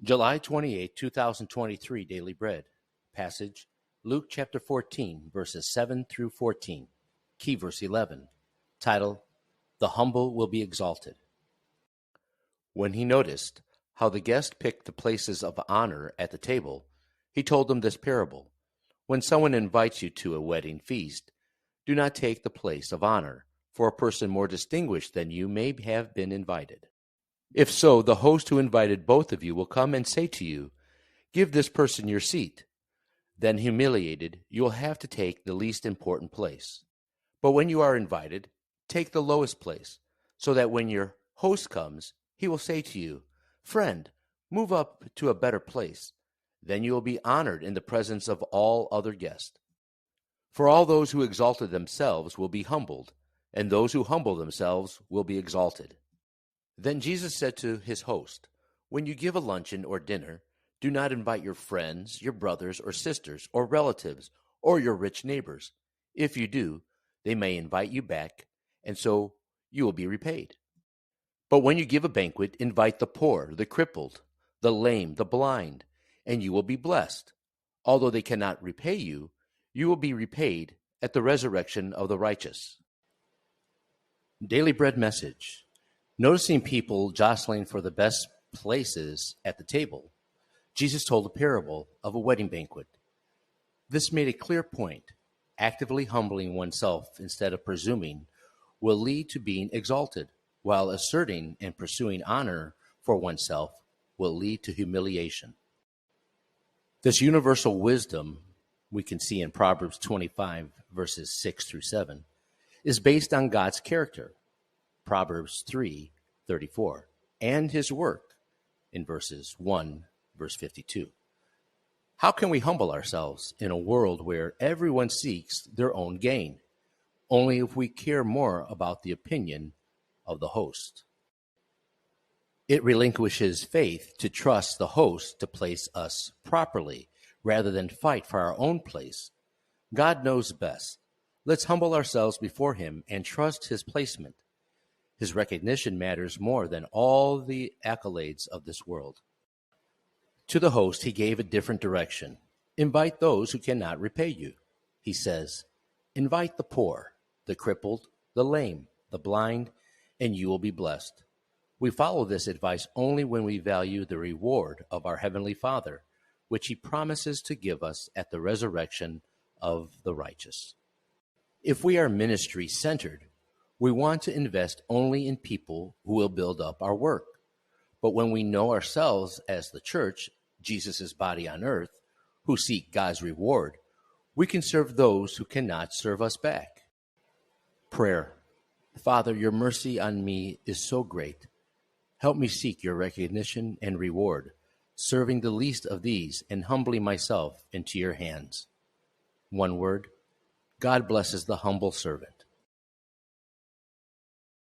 July 28, 2023 Daily Bread. Passage, Luke chapter 14, verses 7 through 14. Key verse 11. Title, The Humble Will Be Exalted. When he noticed how the guests picked the places of honor at the table, he told them this parable. When someone invites you to a wedding feast, do not take the place of honor, for a person more distinguished than you may have been invited. If so, the host who invited both of you will come and say to you, "Give this person your seat." Then, humiliated, you will have to take the least important place. But when you are invited, take the lowest place, so that when your host comes, he will say to you, "Friend, move up to a better place." Then you will be honored in the presence of all other guests. For all those who exalted themselves will be humbled, and those who humble themselves will be exalted. Then Jesus said to his host, "When you give a luncheon or dinner, do not invite your friends, your brothers or sisters, or relatives, or your rich neighbors. If you do, they may invite you back, and so you will be repaid. But when you give a banquet, invite the poor, the crippled, the lame, the blind, and you will be blessed. Although they cannot repay you, you will be repaid at the resurrection of the righteous." Daily Bread Message. Noticing people jostling for the best places at the table, Jesus told a parable of a wedding banquet. This made a clear point. Actively humbling oneself instead of presuming will lead to being exalted, while asserting and pursuing honor for oneself will lead to humiliation. This universal wisdom we can see in Proverbs 25, verses 6 through 7, is based on God's character. Proverbs 3:34, and his work in verses 1, verse 52. How can we humble ourselves in a world where everyone seeks their own gain? Only if we care more about the opinion of the host. It relinquishes faith to trust the host to place us properly rather than fight for our own place. God knows best. Let's humble ourselves before him and trust his placement. His recognition matters more than all the accolades of this world. To the host, he gave a different direction. Invite those who cannot repay you. He says, invite the poor, the crippled, the lame, the blind, and you will be blessed. We follow this advice only when we value the reward of our Heavenly Father, which he promises to give us at the resurrection of the righteous. If we are ministry-centered, we want to invest only in people who will build up our work. But when we know ourselves as the church, Jesus' body on earth, who seek God's reward, we can serve those who cannot serve us back. Prayer. Father, your mercy on me is so great. Help me seek your recognition and reward, serving the least of these and humbling myself into your hands. One word, God blesses the humble servant.